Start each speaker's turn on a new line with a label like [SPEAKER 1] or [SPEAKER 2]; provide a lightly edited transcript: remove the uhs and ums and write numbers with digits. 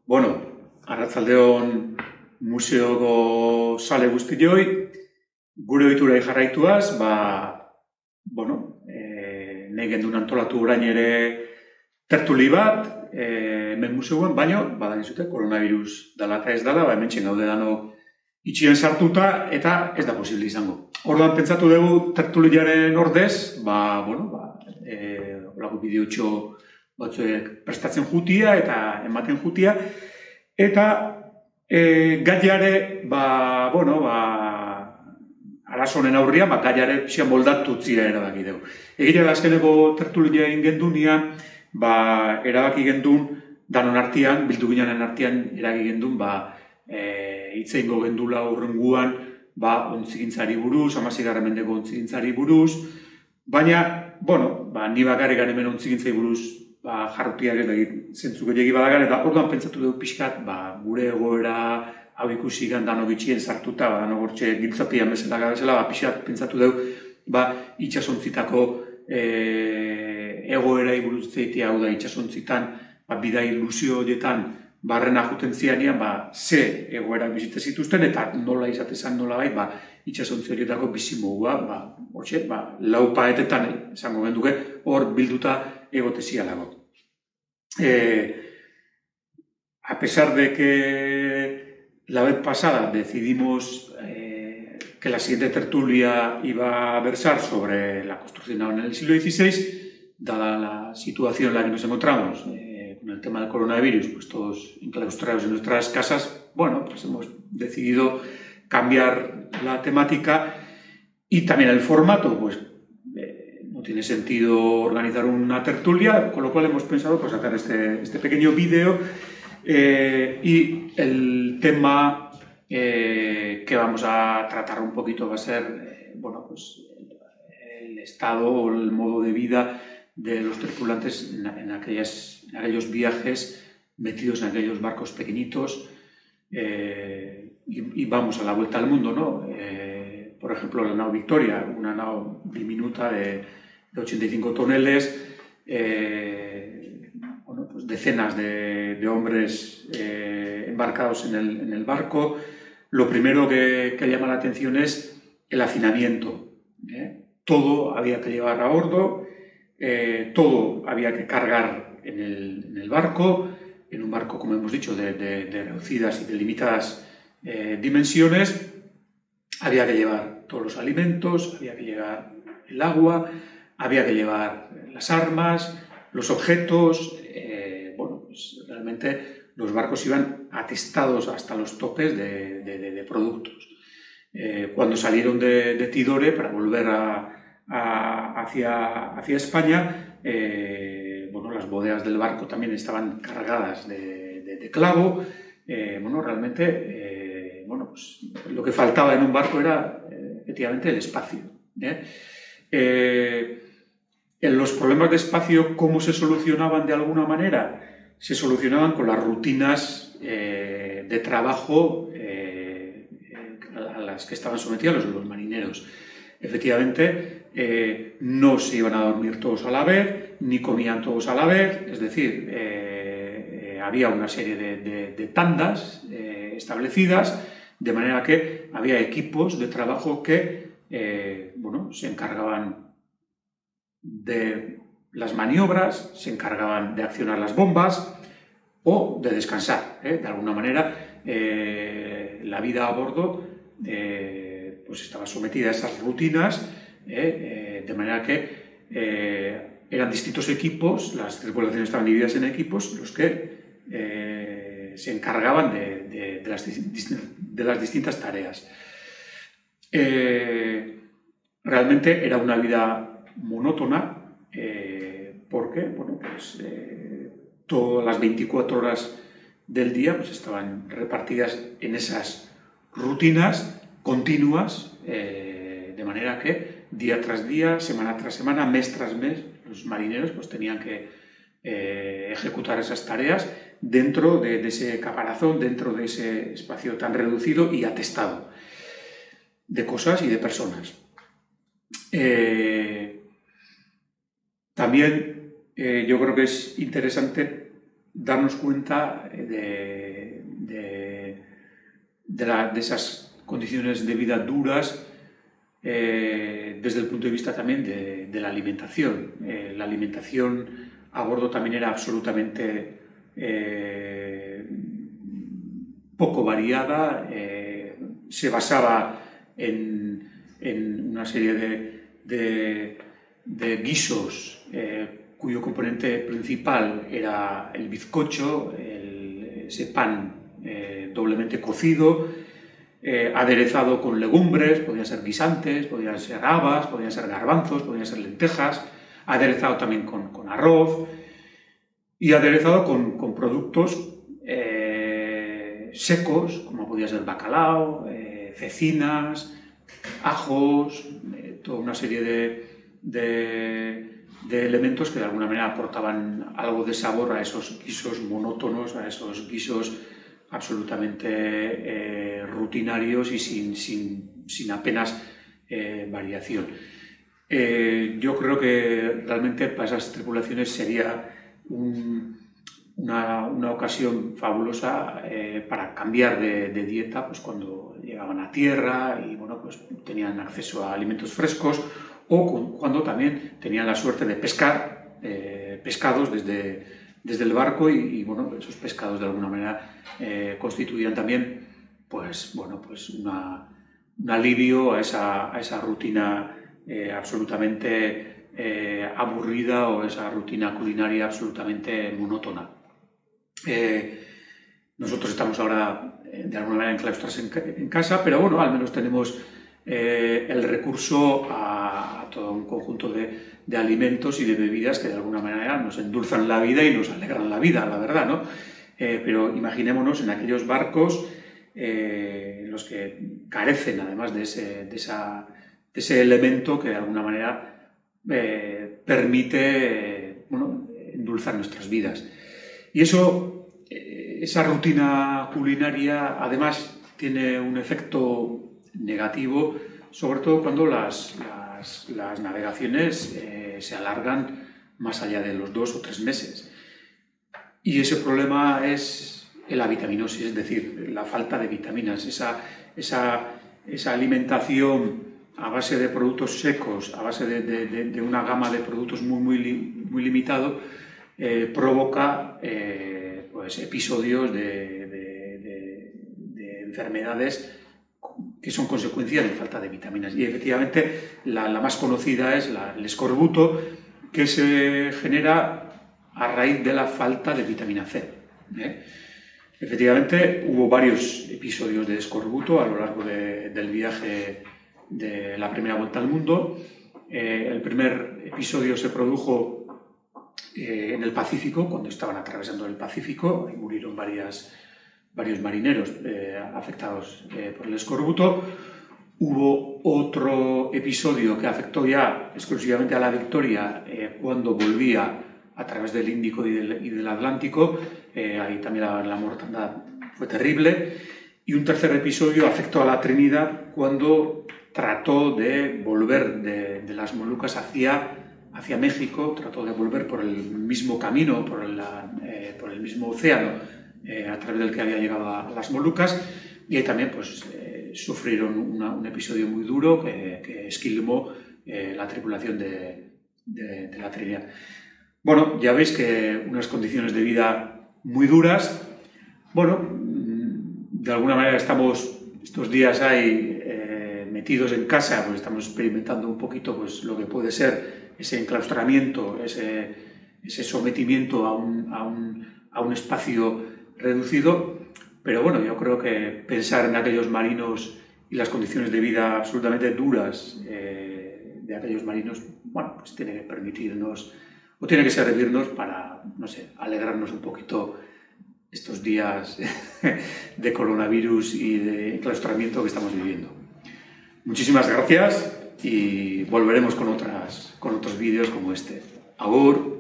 [SPEAKER 1] Bueno, arratsaldeon museoko sale guztioi, gure ohiturai jarraituaz, nahi gendun antolatu orain ere tertuli bat, hemen museoan, baino, badakizute, koronavirus dela eta ez dela, hementxe gaude dano itxien sartuta, eta ez da posible izango. Orduan pentsatu dugu tertuliaren ordez, olako bideotxo batzuek prestatzen jutia eta ematen jutia, eta gaiare, arazonen aurria, gaiare pixan moldatu zira erabaki dugu. Egitea da azkeneko tertulia egin gendunia, erabaki gendun, danon artean, bildu ginen artean, erabaki gendun, hitzeingo gendula horrenguan, ontzigintzari buruz, 16. mendeko ontzigintzari buruz, baina, ni bakarrik hemen ontzigintzari buruz, jarrutiak ez da zentzuk gehiagi badagan, eta orduan pentsatu dugu pixkat, gure egoera hau ikusi danok itxien sartuta, danok hortxe giltzapian bezala gabezela, pixkat pentsatu dugu, itxasontzitako egoera buruz zeitea, hau da itxasontzitan, bidai ilusio horietan, barrena juten zianian, ze egoera bizitza zituzten, eta nola izatezan nola bai, itxasontzi horietako bizimogua, hortxe, lau paetetan, esango genduke, hor bilduta egotezialago. A pesar de que la vez pasada decidimos que la siguiente tertulia iba a versar sobre la construcción en el siglo XVI, dada la situación en la que nos encontramos, con el tema del coronavirus, pues todos enclaustrados en nuestras casas, pues hemos decidido cambiar la temática y también el formato, pues no tiene sentido organizar una tertulia, con lo cual hemos pensado hacer este pequeño vídeo y el tema que vamos a tratar un poquito va a ser el estado o el modo de vida de los tripulantes en aquellos viajes metidos en aquellos barcos pequeñitos y vamos a la vuelta al mundo, ¿no? Por ejemplo, la nao Victoria, una nao diminuta de 85 toneles, decenas de hombres embarcados en el barco. Lo primero que llama la atención es el hacinamiento. Todo había que llevar a bordo, todo había que cargar en el barco, en un barco, como hemos dicho, de reducidas y de limitadas dimensiones. Había que llevar todos los alimentos, había que llevar el agua, había que llevar las armas, los objetos. Realmente los barcos iban atestados hasta los topes de productos. Cuando salieron de Tidore para volver hacia España, las bodegas del barco también estaban cargadas de clavo. Realmente lo que faltaba en un barco era efectivamente el espacio. Los problemas de espacio, ¿cómo se solucionaban de alguna manera? Se solucionaban con las rutinas de trabajo a las que estaban sometidos los marineros. Efectivamente, no se iban a dormir todos a la vez, ni comían todos a la vez, es decir, había una serie de tandas establecidas, de manera que había equipos de trabajo que se encargaban de las maniobras, se encargaban de accionar las bombas o de descansar. De alguna manera, la vida a bordo estaba sometida a esas rutinas, de manera que eran distintos equipos, las tripulaciones estaban divididas en equipos, los que se encargaban de las distintas tareas. Realmente era una vida monótona, porque todas las 24 horas del día estaban repartidas en esas rutinas continuas, de manera que día tras día, semana tras semana, mes tras mes, los marineros tenían que ejecutar esas tareas dentro de ese caparazón, dentro de ese espacio tan reducido y atestado de cosas y de personas. También yo creo que es interesante darnos cuenta de esas condiciones de vida duras desde el punto de vista también de la alimentación. La alimentación a bordo también era absolutamente poco variada, se basaba en una serie de guisos cuyo componente principal era el bizcocho, ese pan doblemente cocido, aderezado con legumbres, podían ser guisantes, podían ser habas, podían ser garbanzos, podían ser lentejas, aderezado también con arroz y aderezado con productos secos, como podía ser bacalao, cecinas, ajos, toda una serie de elementos que de alguna manera aportaban algo de sabor a esos guisos monótonos, a esos guisos absolutamente rutinarios y sin apenas variación. Yo creo que realmente para esas tripulaciones sería una ocasión fabulosa para cambiar de dieta, pues cuando llegaban a tierra y bueno, pues tenían acceso a alimentos frescos, o cuando también tenían la suerte de pescar pescados desde el barco y bueno, esos pescados de alguna manera constituían también pues, bueno, pues un alivio a esa rutina absolutamente aburrida o esa rutina culinaria absolutamente monótona. Nosotros estamos ahora de alguna manera enclaustrados en casa, pero bueno, al menos tenemos el recurso a todo un conjunto de alimentos y de bebidas que de alguna manera nos endulzan la vida y nos alegran la vida, la verdad, ¿no? Pero imaginémonos en aquellos barcos en los que carecen además de ese elemento que de alguna manera permite bueno, endulzar nuestras vidas. Y esa rutina culinaria además tiene un efecto negativo, sobre todo cuando las navegaciones se alargan más allá de los 2 o 3 meses. Y ese problema es la vitaminosis, es decir, la falta de vitaminas, esa alimentación a base de productos secos, a base de una gama de productos muy limitado, provoca pues, episodios de enfermedades que son consecuencia de falta de vitaminas. Y efectivamente la más conocida es el escorbuto, que se genera a raíz de la falta de vitamina C. Efectivamente hubo varios episodios de escorbuto a lo largo del viaje de la primera vuelta al mundo. El primer episodio se produjo en el Pacífico, cuando estaban atravesando el Pacífico, y murieron varios marineros afectados por el escorbuto. Hubo otro episodio que afectó ya exclusivamente a la Victoria cuando volvía a través del Índico y del Atlántico. Ahí también la mortandad fue terrible. Y un tercer episodio afectó a la Trinidad cuando trató de volver de las Molucas hacia México, trató de volver por el mismo camino, por el mismo océano a través del que había llegado a las Molucas, y ahí también pues, sufrieron un episodio muy duro que esquilmó la tripulación de la Trinidad. Bueno, ya veis que unas condiciones de vida muy duras. Bueno, de alguna manera estamos estos días ahí metidos en casa, pues estamos experimentando un poquito pues, lo que puede ser ese enclaustramiento, ese sometimiento a un espacio reducido, pero bueno, yo creo que pensar en aquellos marinos y las condiciones de vida absolutamente duras de aquellos marinos, bueno, pues tiene que permitirnos, o tiene que servirnos para, no sé, alegrarnos un poquito estos días de coronavirus y de enclaustramiento que estamos viviendo. Muchísimas gracias y volveremos con otros vídeos como este. Agur.